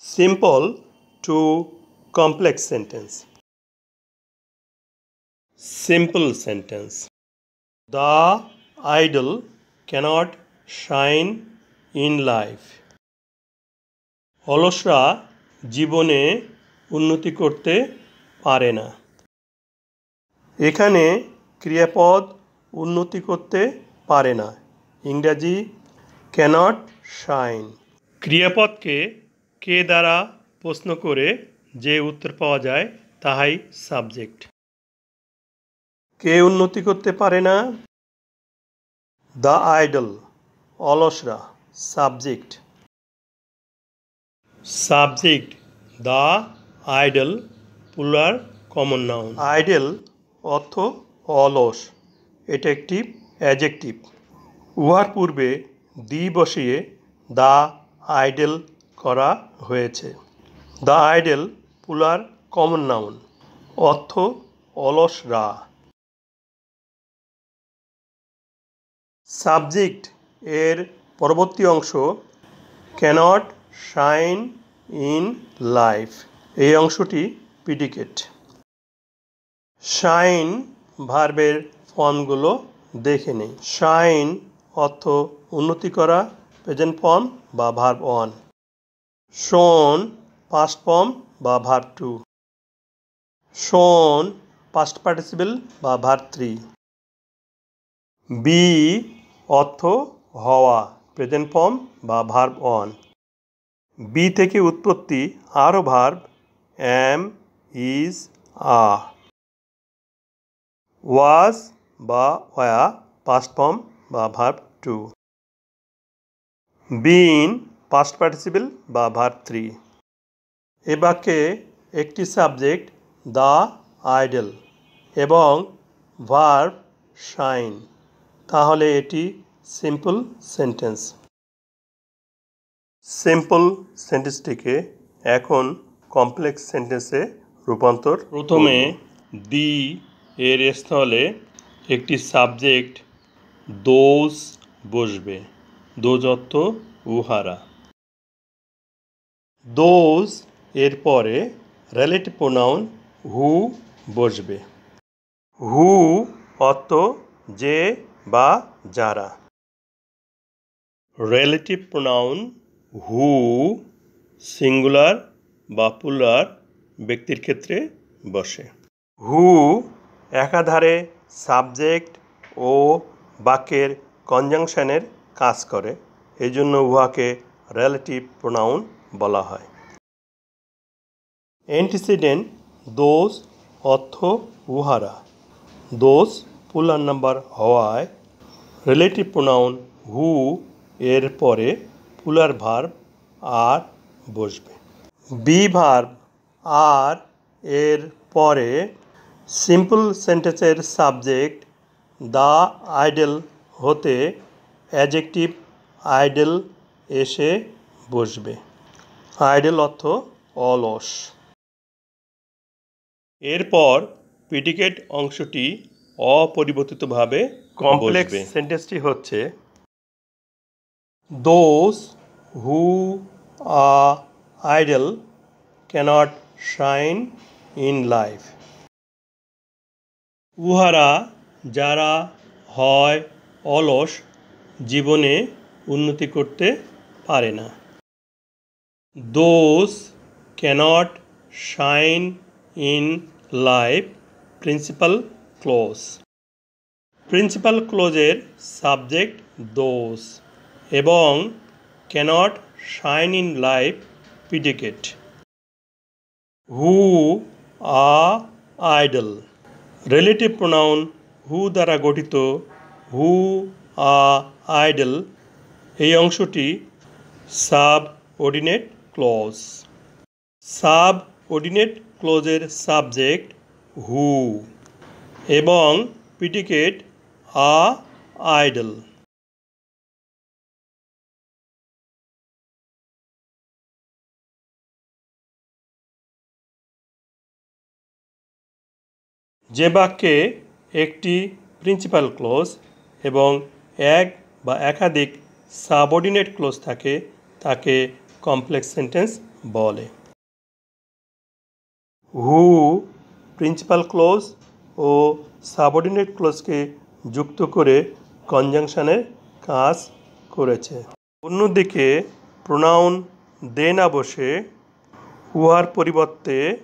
Simple to complex sentence. Simple sentence. The idol cannot shine in life. অলসরা জীবনে উন্নতি করতে পারে না। এখানে ক্রিয়াপদ উন্নতি করতে পারে না। ইংরেজি cannot shine. ক্রিয়াপদকে কে দ্বারা প্রশ্ন করে যে উত্তর পাওয়া যায় তাহাই সাবজেক্ট। কে উন্নতি করতে পারে না? দ্য আইডল, অলসরা, subject. Subject the idle, plural common noun. Idle অর্থ অলস, এটা একটি অ্যাডজেক্টিভ। উহার পূর্বে দি বসিয়ে দ্য আইডল করা হয়েছে। The idle plural common noun, অর্থ অলসরা। সাবজেক্ট এর পরবর্তী অংশ ক্যানট শাইন ইন লাইফ, এই অংশটি প্রিডিকেট। শাইন ভার্বের ফর্মগুলো দেখে নেই। শাইন অর্থ উন্নতি করা, প্রেজেন্ট ফর্ম বা ভার্ব 1। শোন পাস্ট ফর্ম বা ভার্ব 2। শোন পাস্ট পার্টিসিপল বা ভার্ব 3। বি অর্থ হওয়া, প্রেজেন্ট ফর্ম বা ভার্ব 1। বি থেকে উৎপত্তি আরও ভার্ব অ্যাম, ইজ, আ। ওয়াজ বা ওয়া পাস্ট ফর্ম বা ভার্ব 2। বিন পাস্ট পার্টিসিপল বা ভার্ব 3। এ বাক্যে একটি সাবজেক্ট দ্য আইডল এবং ভার্ব শাইন, তাহলে এটি সিম্পল সেন্টেন্স। সিম্পল সেন্টেন্সটিকে এখন কমপ্লেক্স সেন্টেন্সে রূপান্তর। প্রথমে দি এর স্থলে একটি সাবজেক্ট দোজ বসবে। দোজ অর্থ উহারা। দোজ এর পরে রিলেটিভ প্রোনাউন হু বসবে। হু অর্থ যে বা যারা। রিলেটিভ প্রোনাউন হু সিঙ্গুলার বা প্লুরাল ব্যক্তির ক্ষেত্রে বসে। হু একাধারে সাবজেক্ট ও বাক্যের কনজাংশনের কাজ করে, এই জন্য উহাকে রিলেটিভ প্রোনাউন বলা হয়। অ্যান্টিসিডেন্ট দোজ অর্থ উহারা। দোজ প্লুরাল নাম্বার হওয়ায় রিলেটিভ প্রোনাউন হু এর পরে প্লুরাল ভার্ব আর বসবে। বি ভার্ব আর এর পরে সিম্পল সেন্টেন্সের সাবজেক্ট দ্য আইডল হতে অ্যাডজেক্টিভ আইডল এসে বসবে। আইডল অর্থ অলস। এরপর প্রিডিকেট অংশটি অপরিবর্তিতভাবে কমপ্লেক্স সেন্টেন্সটি হচ্ছে those who are idle cannot shine in life. উহারা যারা হয় অলস জীবনে উন্নতি করতে পারে না। Those cannot shine in life principal clause. Principal ক্লোজের সাবজেক্ট দোজ এবং cannot shine in life predicate. Who are idle relative pronoun who দ্বারা গঠিত হু আর আইডল, এই অংশটি সাবঅর্ডিনেট ক্লজ। সাবঅর্ডিনেট ক্লজের সাবজেক্ট হু এবং প্রিডিকেট আ আইডল। যে বাক্যে একটি প্রিন্সিপাল ক্লজ এবং এক বা একাধিক সাবঅর্ডিনেট ক্লজ থাকে তাকে কমপ্লেক্স সেন্টেন্স বলে। হু প্রিন্সিপাল ক্লজ ও সাবঅর্ডিনেট ক্লজকে যুক্ত করে কনজাংশনের কাজ করেছে। অন্যদিকে প্রোনাউন দে না বসে উহার পরিবর্তে